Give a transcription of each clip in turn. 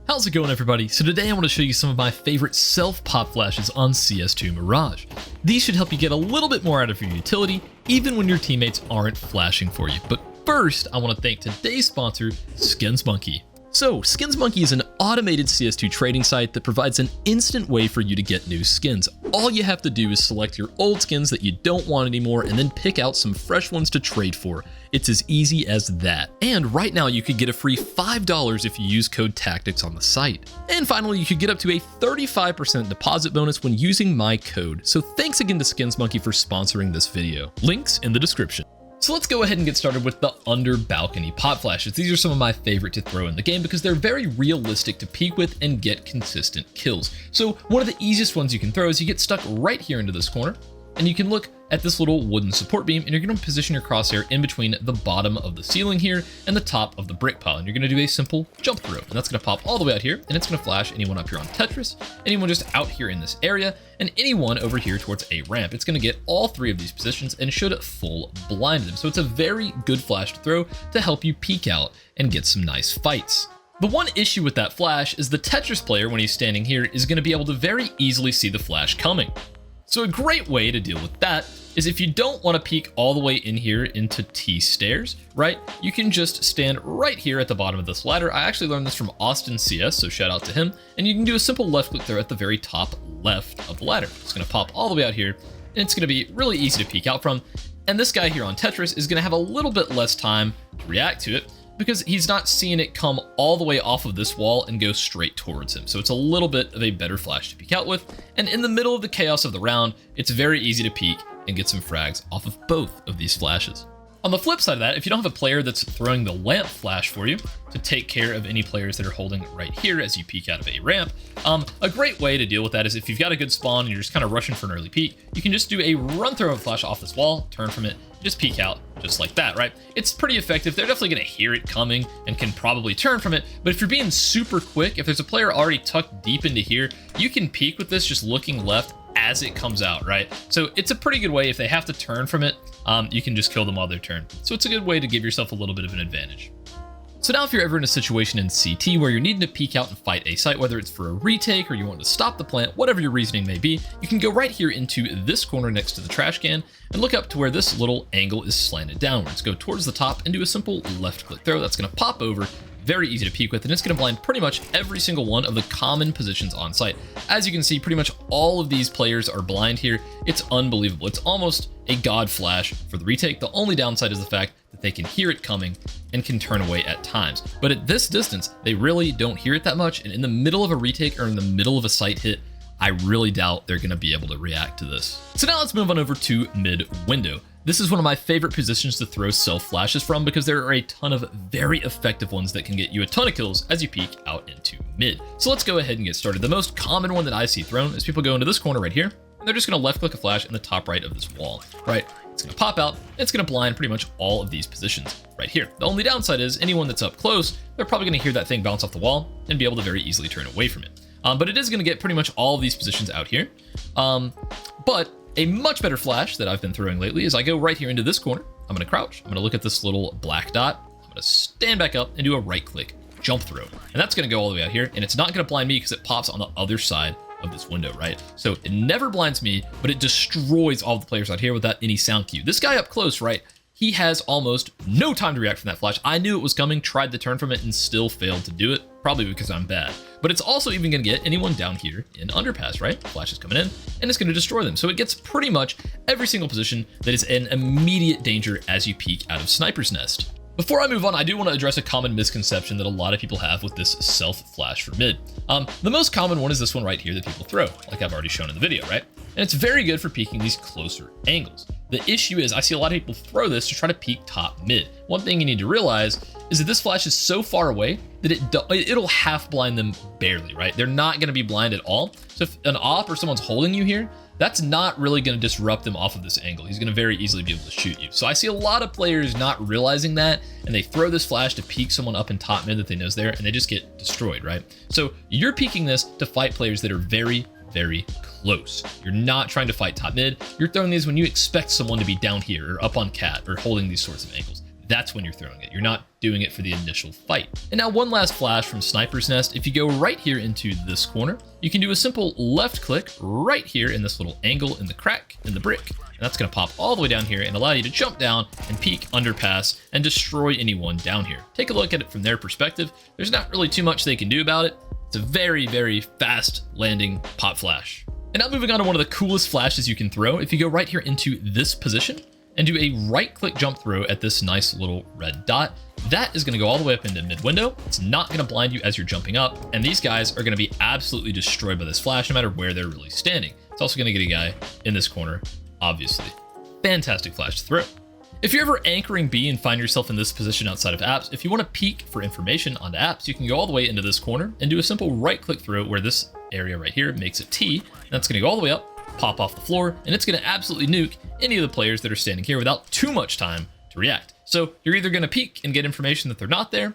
How's it going, everybody? So today I want to show you some of my favorite self-pop flashes on CS2 Mirage. These should help you get a little bit more out of your utility, even when your teammates aren't flashing for you. But first, I want to thank today's sponsor, SkinsMonkey. So, SkinsMonkey is an automated CS2 trading site that provides an instant way for you to get new skins. All you have to do is select your old skins that you don't want anymore and then pick out some fresh ones to trade for. It's as easy as that. And right now you could get a free $5 if you use code TACTICS on the site. And finally, you could get up to a 35% deposit bonus when using my code. So thanks again to SkinsMonkey for sponsoring this video. Links in the description. So let's go ahead and get started with the under balcony pop flashes. These are some of my favorite to throw in the game because they're very realistic to peek with and get consistent kills. So one of the easiest ones you can throw is you get stuck right here into this corner, and you can look at this little wooden support beam, and you're going to position your crosshair in between the bottom of the ceiling here and the top of the brick pile, and you're going to do a simple jump throw, and that's going to pop all the way out here, and it's going to flash anyone up here on Tetris, anyone just out here in this area, and anyone over here towards a ramp. It's going to get all three of these positions and should full blind them. So it's a very good flash to throw to help you peek out and get some nice fights. The one issue with that flash is the Tetris player, when he's standing here, is going to be able to very easily see the flash coming. So a great way to deal with that is if you don't want to peek all the way in here into T stairs, right? You can just stand right here at the bottom of this ladder. I actually learned this from Austin CS, so shout out to him. And you can do a simple left click there at the very top left of the ladder. It's going to pop all the way out here, and it's going to be really easy to peek out from. And this guy here on Tetris is going to have a little bit less time to react to it, because he's not seeing it come all the way off of this wall and go straight towards him. So it's a little bit of a better flash to peek out with. And in the middle of the chaos of the round, it's very easy to peek and get some frags off of both of these flashes. On the flip side of that, if you don't have a player that's throwing the lamp flash for you to take care of any players that are holding right here as you peek out of a ramp, a great way to deal with that is if you've got a good spawn and you're just kind of rushing for an early peek, you can just do a run throw of flash off this wall, turn from it, just peek out just like that, right? It's pretty effective. They're definitely going to hear it coming and can probably turn from it. But if you're being super quick, if there's a player already tucked deep into here, you can peek with this just looking left as it comes out, right? So it's a pretty good way. If they have to turn from it, you can just kill them while they're turned. So it's a good way to give yourself a little bit of an advantage. So now if you're ever in a situation in CT where you're needing to peek out and fight a site, whether it's for a retake or you want to stop the plant, whatever your reasoning may be, you can go right here into this corner next to the trash can and look up to where this little angle is slanted downwards. Go towards the top and do a simple left click throw. That's going to pop over. Very easy to peek with, and it's going to blind pretty much every single one of the common positions on site. As you can see, pretty much all of these players are blind here. It's unbelievable. It's almost a god flash for the retake. The only downside is the fact that they can hear it coming and can turn away at times. But at this distance, they really don't hear it that much, and in the middle of a retake or in the middle of a site hit, I really doubt they're going to be able to react to this. So now let's move on over to mid window. This is one of my favorite positions to throw self flashes from because there are a ton of very effective ones that can get you a ton of kills as you peek out into mid. So let's go ahead and get started. The most common one that I see thrown is people go into this corner right here, and they're just going to left click a flash in the top right of this wall, right? It's going to pop out, and it's going to blind pretty much all of these positions right here. The only downside is anyone that's up close, they're probably going to hear that thing bounce off the wall and be able to very easily turn away from it. But it is going to get pretty much all of these positions out here. But a much better flash that I've been throwing lately is I go right here into this corner. I'm going to crouch. I'm going to look at this little black dot. I'm going to stand back up and do a right click jump throw. And that's going to go all the way out here. And it's not going to blind me because it pops on the other side of this window, right? So it never blinds me, but it destroys all the players out here without any sound cue. This guy up close, right? He has almost no time to react from that flash. I knew it was coming, tried to turn from it, and still failed to do it, probably because I'm bad. But it's also even going to get anyone down here in underpass, right? Flash is coming in, and it's going to destroy them. So it gets pretty much every single position that is in immediate danger as you peek out of Sniper's Nest. Before I move on, I do want to address a common misconception that a lot of people have with this self flash for mid. The most common one is this one right here that people throw, like I've already shown in the video, right? And it's very good for peeking these closer angles. The issue is I see a lot of people throw this to try to peek top mid. One thing you need to realize is that this flash is so far away that it'll half blind them barely, right? They're not going to be blind at all. So if an op or someone's holding you here, that's not really going to disrupt them off of this angle. He's going to very easily be able to shoot you. So I see a lot of players not realizing that, and they throw this flash to peek someone up in top mid that they know is there, and they just get destroyed, right? So you're peeking this to fight players that are very, very close. You're not trying to fight top mid. You're throwing these when you expect someone to be down here or up on cat or holding these sorts of angles. that's when you're throwing it. You're not doing it for the initial fight. And now one last flash from Sniper's Nest. If you go right here into this corner, you can do a simple left click right here in this little angle in the crack in the brick. And that's going to pop all the way down here and allow you to jump down and peek, underpass, and destroy anyone down here. Take a look at it from their perspective. There's not really too much they can do about it. It's a very, very fast landing pop flash. And now moving on to one of the coolest flashes you can throw. If you go right here into this position and do a right click jump throw at this nice little red dot, that is going to go all the way up into mid window. It's not going to blind you as you're jumping up. And these guys are going to be absolutely destroyed by this flash, no matter where they're really standing. It's also going to get a guy in this corner, obviously. Fantastic flash to throw. If you're ever anchoring B and find yourself in this position outside of apps, if you want to peek for information onto apps, you can go all the way into this corner and do a simple right click throw where this area right here makes a T. And that's going to go all the way up, pop off the floor, and it's going to absolutely nuke any of the players that are standing here without too much time to react. So you're either going to peek and get information that they're not there,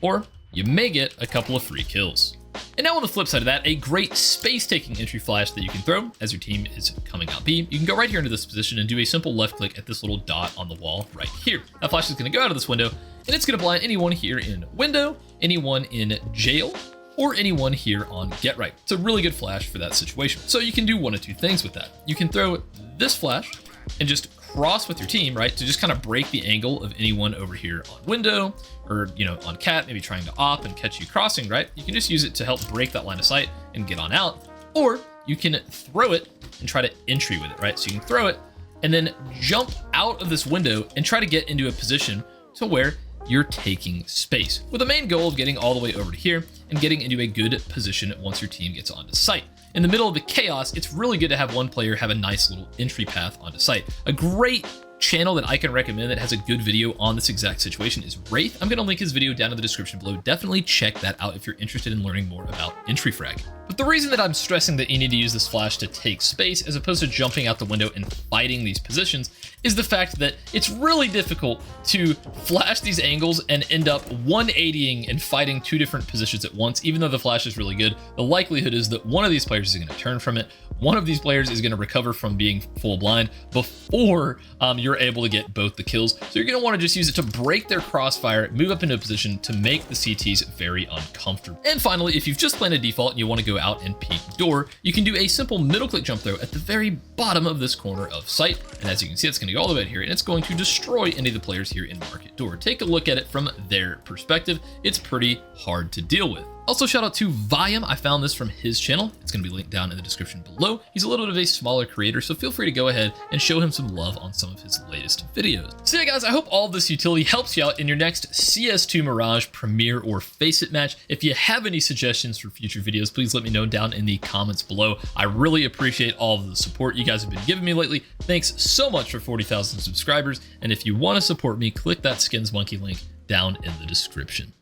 or you may get a couple of free kills. And now on the flip side of that, a great space-taking entry flash that you can throw as your team is coming out B. You can go right here into this position and do a simple left click at this little dot on the wall right here. That flash is going to go out of this window, and it's going to blind anyone here in window, anyone in jail, or anyone here on get right. It's a really good flash for that situation. So you can do one of two things with that. You can throw this flash and just cross with your team, right, to just kind of break the angle of anyone over here on window or, you know, on cat, maybe trying to op and catch you crossing, right? You can just use it to help break that line of sight and get on out. Or you can throw it and try to entry with it, right? So you can throw it and then jump out of this window and try to get into a position to where you're taking space, with the main goal of getting all the way over to here and getting into a good position once your team gets onto site. In the middle of the chaos, it's really good to have one player have a nice little entry path onto site. A great channel that I can recommend that has a good video on this exact situation is Wraith. I'm going to link his video down in the description below. Definitely check that out if you're interested in learning more about entry frag. But the reason that I'm stressing that you need to use this flash to take space as opposed to jumping out the window and fighting these positions is the fact that it's really difficult to flash these angles and end up 180ing and fighting two different positions at once. Even though the flash is really good, the likelihood is that one of these players is going to turn from it. One of these players is going to recover from being full blind before you're able to get both the kills. So you're going to want to just use it to break their crossfire, move up into a position to make the CTs very uncomfortable. And finally, if you've just planted default and you want to go out and peek door, you can do a simple middle click jump throw at the very bottom of this corner of sight. And as you can see, it's going to go all the way out here and it's going to destroy any of the players here in market door. Take a look at it from their perspective. It's pretty hard to deal with. Also, shout out to Viam. I found this from his channel. It's going to be linked down in the description below. He's a little bit of a smaller creator, so feel free to go ahead and show him some love on some of his latest videos. So yeah, guys, I hope all of this utility helps you out in your next CS2 Mirage Premier or Faceit match. If you have any suggestions for future videos, please let me know down in the comments below. I really appreciate all of the support you guys have been giving me lately. Thanks so much for 40,000 subscribers. And if you want to support me, click that Skins Monkey link down in the description.